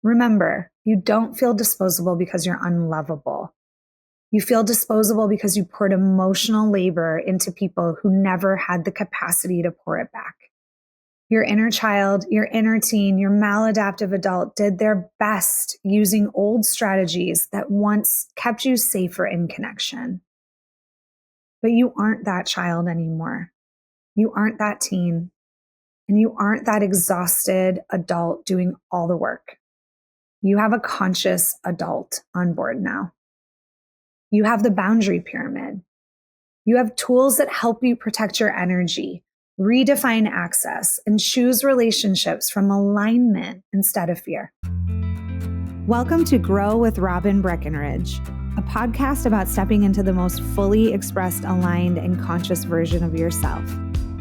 Remember, you don't feel disposable because you're unlovable. You feel disposable because you poured emotional labor into people who never had the capacity to pour it back. Your inner child, your inner teen, your maladaptive adult did their best using old strategies that once kept you safer in connection. But you aren't that child anymore. You aren't that teen. And you aren't that exhausted adult doing all the work. You have a conscious adult on board now. You have the boundary pyramid. You have tools that help you protect your energy, redefine access, and choose relationships from alignment instead of fear. Welcome to Grow with Robin Breckenridge, a podcast about stepping into the most fully expressed, aligned, and conscious version of yourself.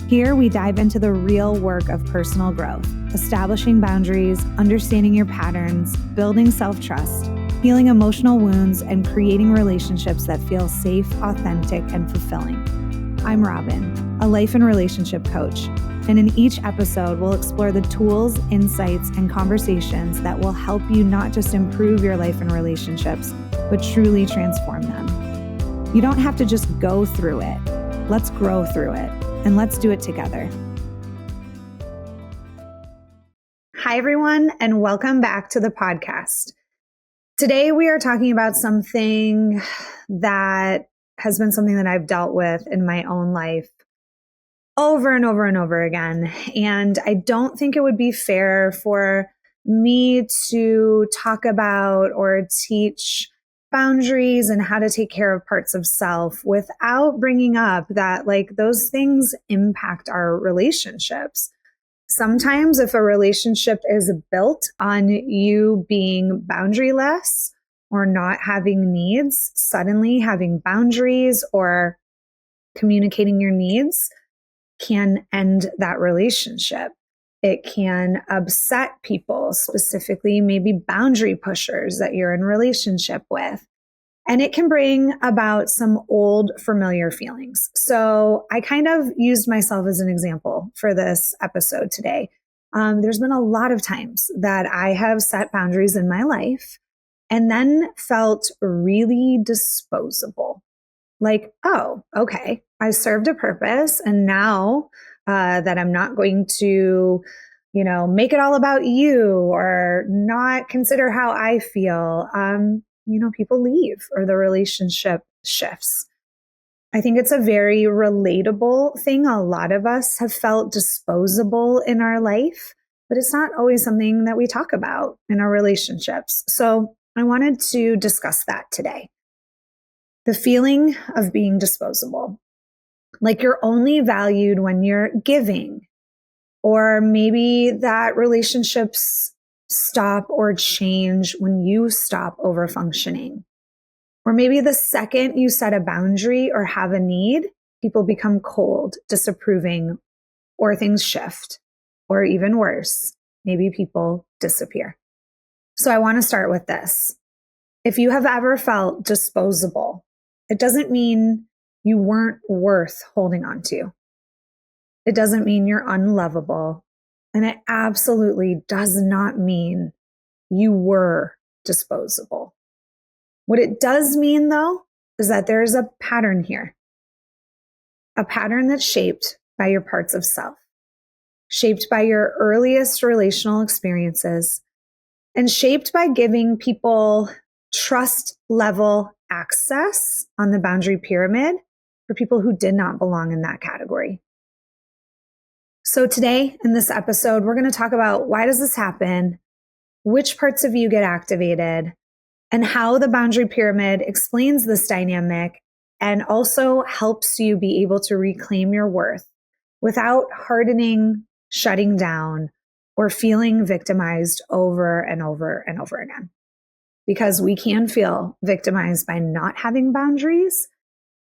Here, we dive into the real work of personal growth, establishing boundaries, understanding your patterns, building self-trust, healing emotional wounds, and creating relationships that feel safe, authentic, and fulfilling. I'm Robin, a life and relationship coach, and in each episode, we'll explore the tools, insights, and conversations that will help you not just improve your life and relationships, but truly transform them. You don't have to just go through it. Let's grow through it. And let's do it together. Hi, everyone, and welcome back to the podcast. Today, we are talking about something that has been something that I've dealt with in my own life over and over and over again. And I don't think it would be fair for me to talk about or teach boundaries and how to take care of parts of self without bringing up that those things impact our relationships. Sometimes if a relationship is built on you being boundaryless or not having needs, suddenly having boundaries or communicating your needs can end that relationship. It can upset people, specifically maybe boundary pushers that you're in relationship with. And it can bring about some old familiar feelings. So I kind of used myself as an example for this episode today. There's been a lot of times that I have set boundaries in my life and then felt really disposable. Like, oh, okay, I served a purpose. And now that I'm not going to, make it all about you or not consider how I feel, people leave or the relationship shifts. I think it's a very relatable thing. A lot of us have felt disposable in our life, but it's not always something that we talk about in our relationships. So I wanted to discuss that today. The feeling of being disposable, like you're only valued when you're giving, or maybe that relationships stop or change when you stop over functioning. Or maybe the second you set a boundary or have a need, people become cold, disapproving, or things shift, or even worse, maybe people disappear. So I want to start with this. If you have ever felt disposable, it doesn't mean you weren't worth holding on to. It doesn't mean you're unlovable. And it absolutely does not mean you were disposable. What it does mean, though, is that there's a pattern here. A pattern that's shaped by your parts of self, shaped by your earliest relational experiences, and shaped by giving people trust level access on the boundary pyramid for people who did not belong in that category. So today in this episode, we're going to talk about why does this happen, which parts of you get activated, and how the boundary pyramid explains this dynamic and also helps you be able to reclaim your worth without hardening, shutting down, or feeling victimized over and over and over again. Because we can feel victimized by not having boundaries.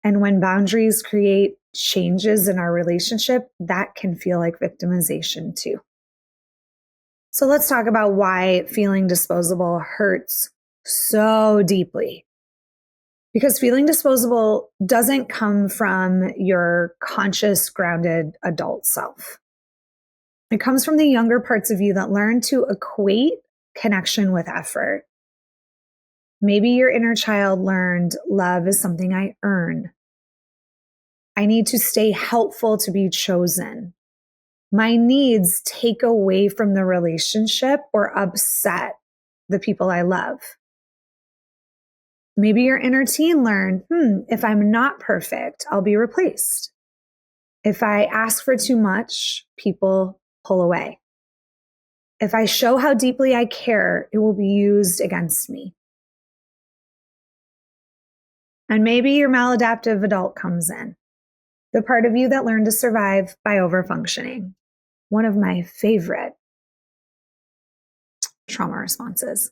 And when boundaries create changes in our relationship, that can feel like victimization too. So let's talk about why feeling disposable hurts so deeply. Because feeling disposable doesn't come from your conscious, grounded adult self. It comes from the younger parts of you that learn to equate connection with effort. Maybe your inner child learned love is something I earn. I need to stay helpful to be chosen. My needs take away from the relationship or upset the people I love. Maybe your inner teen learned, if I'm not perfect, I'll be replaced. If I ask for too much, people pull away. If I show how deeply I care, it will be used against me. And maybe your maladaptive adult comes in, the part of you that learned to survive by overfunctioning. One of my favorite trauma responses.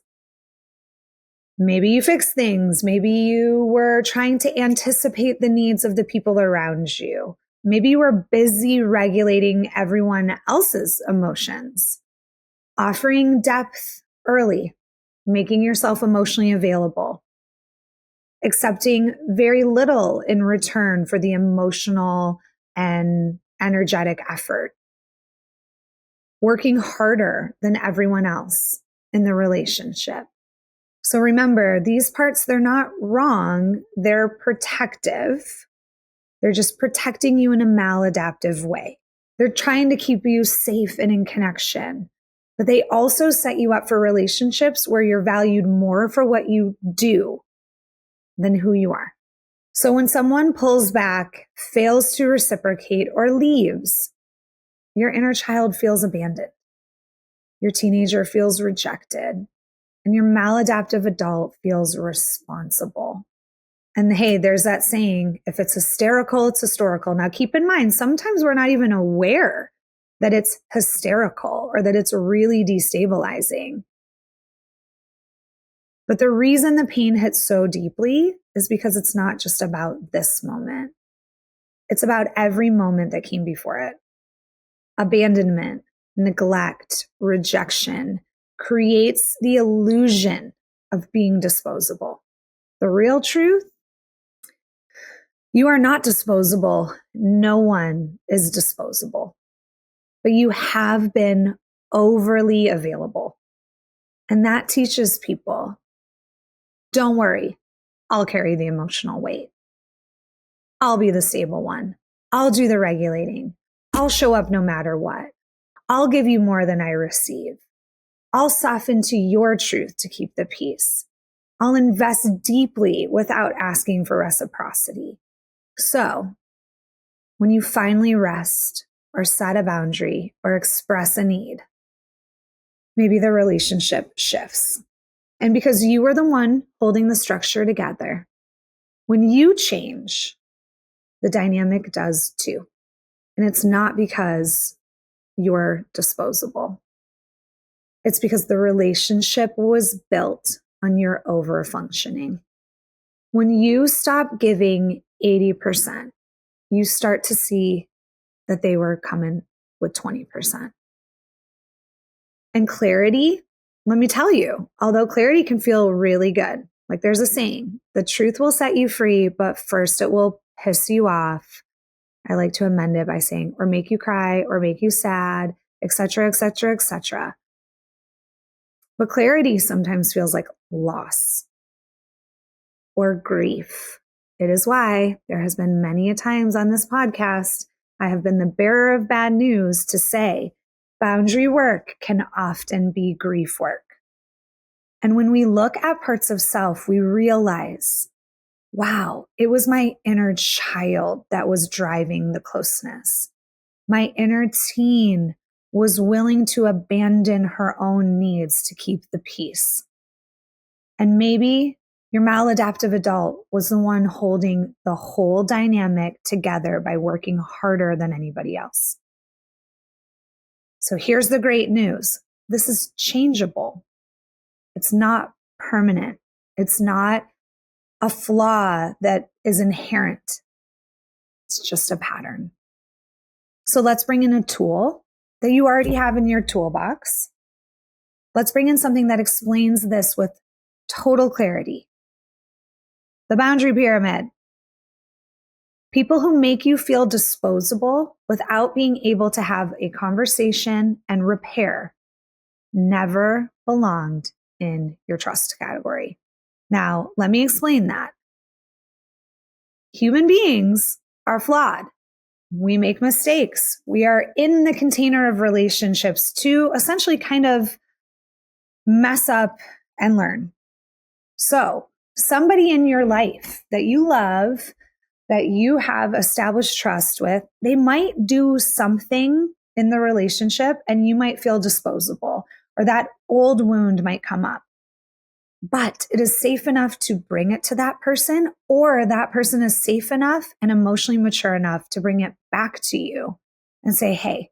Maybe you fixed things. Maybe you were trying to anticipate the needs of the people around you. Maybe you were busy regulating everyone else's emotions, offering depth early, making yourself emotionally available, accepting very little in return for the emotional and energetic effort, working harder than everyone else in the relationship. So remember, these parts, they're not wrong. They're protective. They're just protecting you in a maladaptive way. They're trying to keep you safe and in connection. But they also set you up for relationships where you're valued more for what you do than who you are. So when someone pulls back, fails to reciprocate, or leaves, your inner child feels abandoned. Your teenager feels rejected. And your maladaptive adult feels responsible. And hey, there's that saying, if it's hysterical, it's historical. Now keep in mind, sometimes we're not even aware that it's hysterical or that it's really destabilizing. But the reason the pain hits so deeply is because it's not just about this moment. It's about every moment that came before it. Abandonment, neglect, rejection creates the illusion of being disposable. The real truth, you are not disposable. No one is disposable. But you have been overly available. And that teaches people, don't worry, I'll carry the emotional weight. I'll be the stable one. I'll do the regulating. I'll show up no matter what. I'll give you more than I receive. I'll soften to your truth to keep the peace. I'll invest deeply without asking for reciprocity. So, when you finally rest or set a boundary or express a need, maybe the relationship shifts. And because you are the one holding the structure together, when you change, the dynamic does too. And it's not because you're disposable. It's because the relationship was built on your overfunctioning. When you stop giving 80%, you start to see that they were coming with 20%. And clarity, let me tell you, although clarity can feel really good, like there's a saying, the truth will set you free, but first it will piss you off. I like to amend it by saying, or make you cry, or make you sad, etc., etc., etc. But clarity sometimes feels like loss or grief. It is why there has been many a times on this podcast, I have been the bearer of bad news to say boundary work can often be grief work. And when we look at parts of self, we realize, wow, it was my inner child that was driving the closeness. My inner teen was willing to abandon her own needs to keep the peace. And maybe your maladaptive adult was the one holding the whole dynamic together by working harder than anybody else. So here's the great news. This is changeable. It's not permanent. It's not a flaw that is inherent. It's just a pattern. So let's bring in a tool that you already have in your toolbox. Let's bring in something that explains this with total clarity. The boundary pyramid. People who make you feel disposable without being able to have a conversation and repair never belonged in your trust category. Now, let me explain that. Human beings are flawed. We make mistakes. We are in the container of relationships to essentially kind of mess up and learn. So, somebody in your life that you love, that you have established trust with, they might do something in the relationship and you might feel disposable, or that old wound might come up. But it is safe enough to bring it to that person, or that person is safe enough and emotionally mature enough to bring it back to you and say, hey,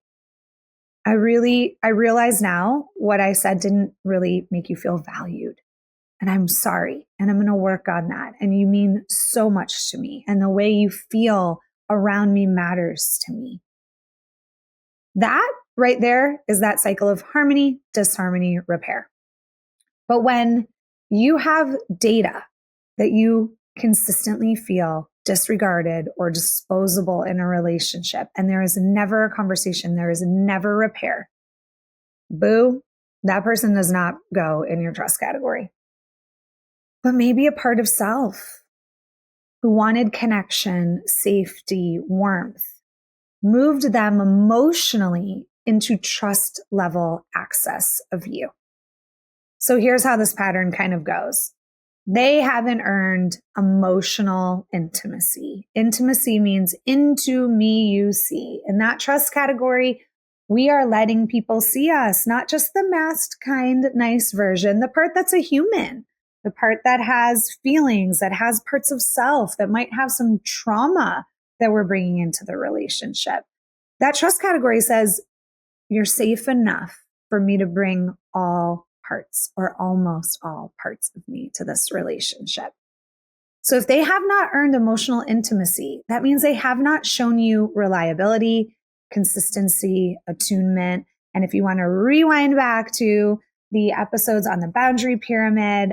I realize now what I said didn't really make you feel valued. And I'm sorry. And I'm going to work on that. And you mean so much to me. And the way you feel around me matters to me. That right there is that cycle of harmony, disharmony, repair. But when you have data that you consistently feel disregarded or disposable in a relationship, and there is never a conversation, there is never repair, boo, that person does not go in your trust category. But maybe a part of self who wanted connection, safety, warmth, moved them emotionally into trust level access of you. So here's how this pattern kind of goes. They haven't earned emotional intimacy. Intimacy means into me, you see. In that trust category, we are letting people see us, not just the masked, kind, nice version, the part that's a human, the part that has feelings, that has parts of self, that might have some trauma that we're bringing into the relationship. That trust category says, you're safe enough for me to bring all parts or almost all parts of me to this relationship. So if they have not earned emotional intimacy, that means they have not shown you reliability, consistency, attunement. And if you want to rewind back to the episodes on the boundary pyramid,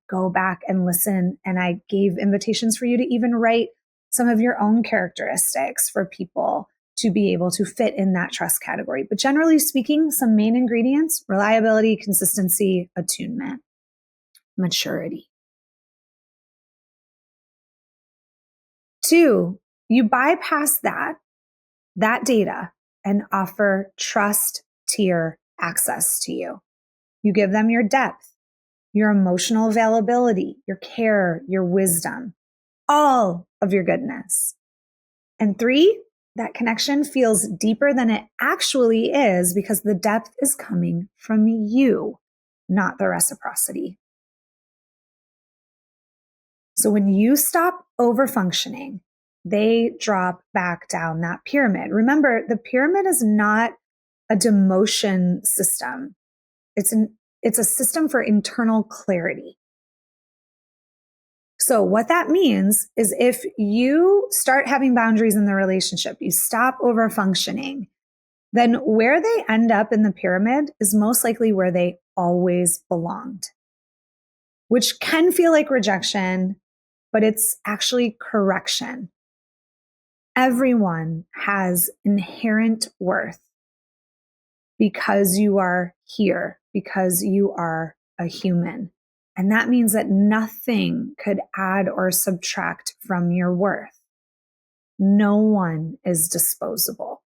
go back and listen. And I gave invitations for you to even write some of your own characteristics for people to be able to fit in that trust category. But generally speaking, some main ingredients: reliability, consistency, attunement, maturity. 2, you bypass that data and offer trust tier access to you. You give them your depth, your emotional availability, your care, your wisdom, all of your goodness. And 3, that connection feels deeper than it actually is because the depth is coming from you, not the reciprocity. So when you stop overfunctioning, they drop back down that pyramid. Remember, the pyramid is not a demotion system. It's a system for internal clarity. So what that means is if you start having boundaries in the relationship, you stop over functioning, then where they end up in the pyramid is most likely where they always belonged, which can feel like rejection, but it's actually correction. Everyone has inherent worth because you are here, because you are a human. And that means that nothing could add or subtract from your worth. No one is disposable.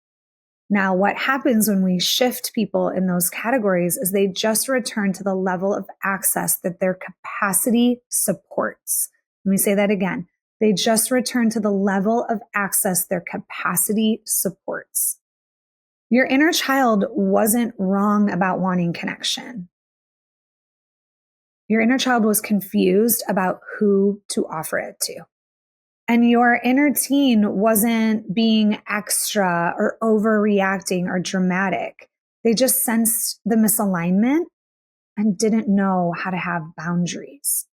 Now, what happens when we shift people in those categories is they just return to the level of access that their capacity supports. Let me say that again. They just return to the level of access their capacity supports. Your inner child wasn't wrong about wanting connection. Your inner child was confused about who to offer it to. And your inner teen wasn't being extra or overreacting or dramatic. They just sensed the misalignment and didn't know how to have boundaries.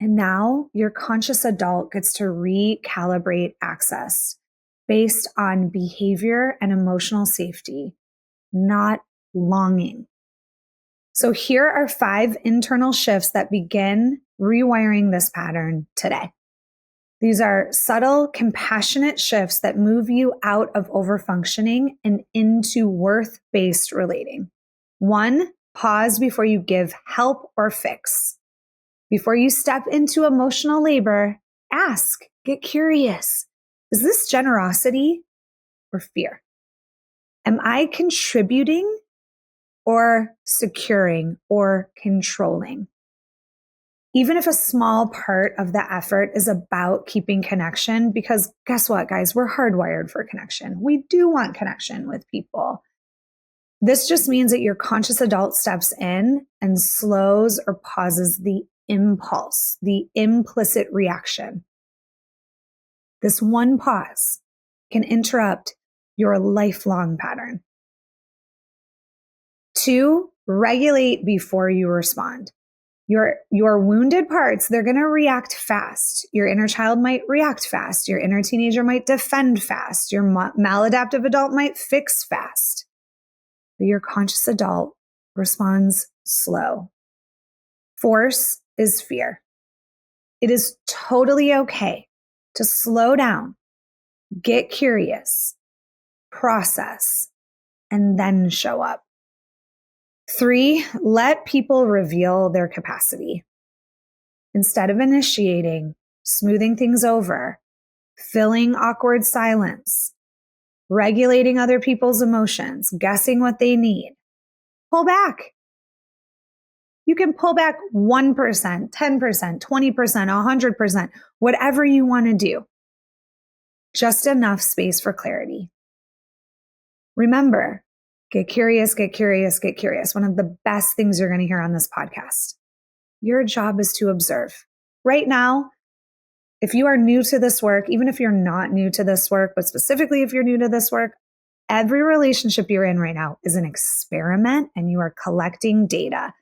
And now your conscious adult gets to recalibrate access based on behavior and emotional safety, not longing. So here are 5 internal shifts that begin rewiring this pattern today. These are subtle, compassionate shifts that move you out of overfunctioning and into worth-based relating. 1, Pause before you give help or fix. Before you step into emotional labor, ask, get curious. Is this generosity or fear? Am I contributing or securing or controlling? Even if a small part of the effort is about keeping connection, because guess what, guys? We're hardwired for connection. We do want connection with people. This just means that your conscious adult steps in and slows or pauses the impulse, the implicit reaction. This one pause can interrupt your lifelong pattern. 2, regulate before you respond. Your wounded parts, they're going to react fast. Your inner child might react fast. Your inner teenager might defend fast. Your maladaptive adult might fix fast. But your conscious adult responds slow. Force is fear. It is totally okay to slow down, get curious, process, and then show up. 3, let people reveal their capacity. Instead of initiating, smoothing things over, filling awkward silence, regulating other people's emotions, guessing what they need, pull back. You can pull back 1%, 10%, 20%, 100%, whatever you want to do. Just enough space for clarity. Remember, get curious, get curious, get curious. One of the best things you're going to hear on this podcast. Your job is to observe. Right now, if you are new to this work, even if you're not new to this work, but specifically if you're new to this work, every relationship you're in right now is an experiment and you are collecting data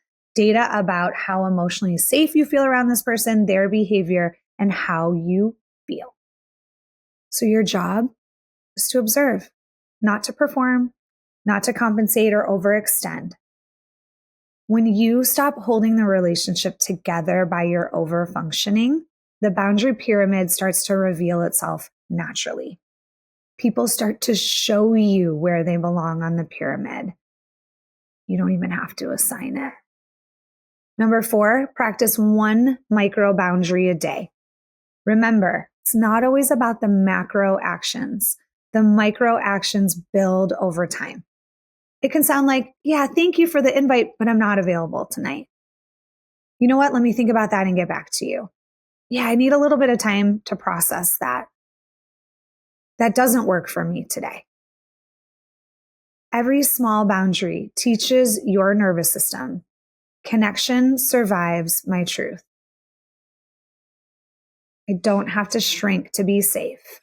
about how emotionally safe you feel around this person, their behavior, and how you feel. So your job is to observe, not to perform, not to compensate or overextend. When you stop holding the relationship together by your overfunctioning, the boundary pyramid starts to reveal itself naturally. People start to show you where they belong on the pyramid. You don't even have to assign it. Number 4, practice 1 micro boundary a day. Remember, it's not always about the macro actions. The micro actions build over time. It can sound like, yeah, thank you for the invite, but I'm not available tonight. You know what? Let me think about that and get back to you. Yeah, I need a little bit of time to process that. That doesn't work for me today. Every small boundary teaches your nervous system. Connection survives my truth. I don't have to shrink to be safe.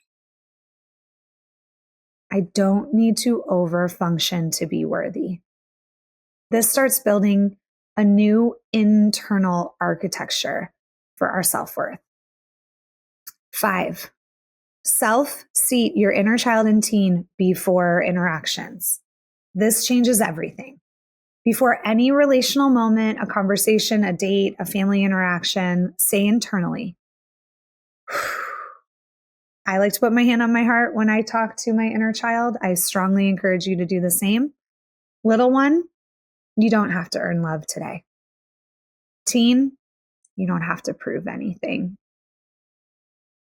I don't need to overfunction to be worthy. This starts building a new internal architecture for our self-worth. 5, self-seat your inner child and teen before interactions. This changes everything. Before any relational moment, a conversation, a date, a family interaction, say internally, I like to put my hand on my heart when I talk to my inner child. I strongly encourage you to do the same. Little one, you don't have to earn love today. Teen, you don't have to prove anything.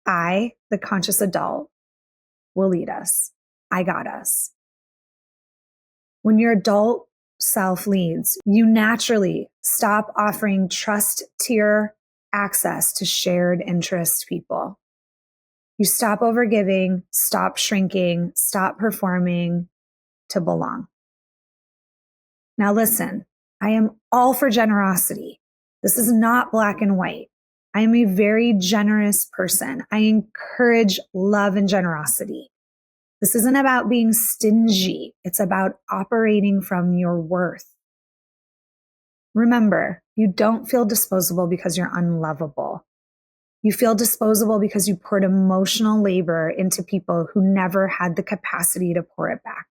I, the conscious adult, will lead us. I got us. When your adult self leads, you naturally stop offering trust tier access to shared interest people. You stop overgiving, stop shrinking, stop performing to belong. Now listen, I am all for generosity. This is not black and white. I am a very generous person. I encourage love and generosity. This isn't about being stingy. It's about operating from your worth. Remember, you don't feel disposable because you're unlovable. You feel disposable because you poured emotional labor into people who never had the capacity to pour it back.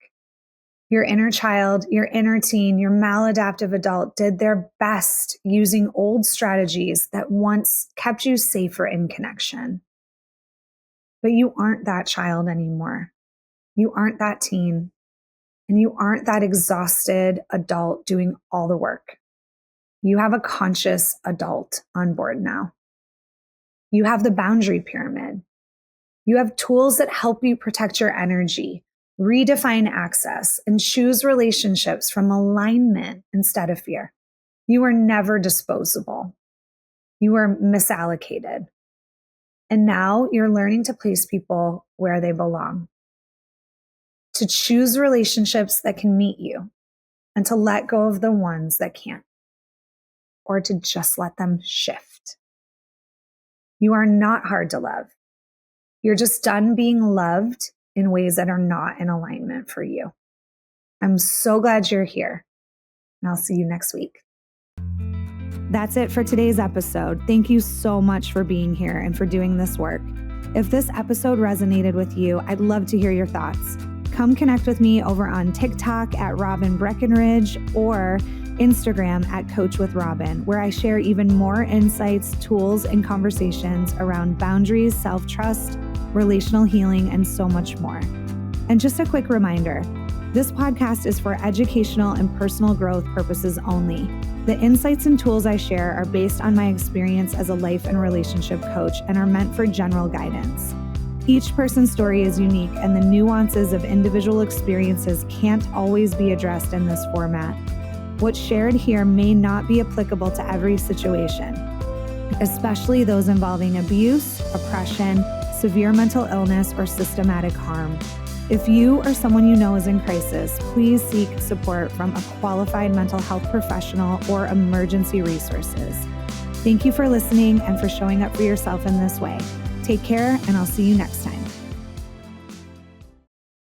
Your inner child, your inner teen, your maladaptive adult did their best using old strategies that once kept you safer in connection. But you aren't that child anymore. You aren't that teen. And you aren't that exhausted adult doing all the work. You have a conscious adult on board now. You have the boundary pyramid. You have tools that help you protect your energy, redefine access, and choose relationships from alignment instead of fear. You are never disposable. You are misallocated. And now you're learning to place people where they belong, to choose relationships that can meet you, and to let go of the ones that can't, or to just let them shift. You are not hard to love. You're just done being loved in ways that are not in alignment for you. I'm so glad you're here, and I'll see you next week. That's it for today's episode. Thank you so much for being here and for doing this work. If this episode resonated with you, I'd love to hear your thoughts. Come connect with me over on TikTok at Robin Breckenridge or Instagram at Coach with Robin, where I share even more insights, tools, and conversations around boundaries, self-trust, relational healing, and so much more. And just a quick reminder, this podcast is for educational and personal growth purposes only. The insights and tools I share are based on my experience as a life and relationship coach and are meant for general guidance. Each person's story is unique, and the nuances of individual experiences can't always be addressed in this format. What's shared here may not be applicable to every situation, especially those involving abuse, oppression, severe mental illness, or systematic harm. If you or someone you know is in crisis, please seek support from a qualified mental health professional or emergency resources. Thank you for listening and for showing up for yourself in this way. Take care, and I'll see you next time.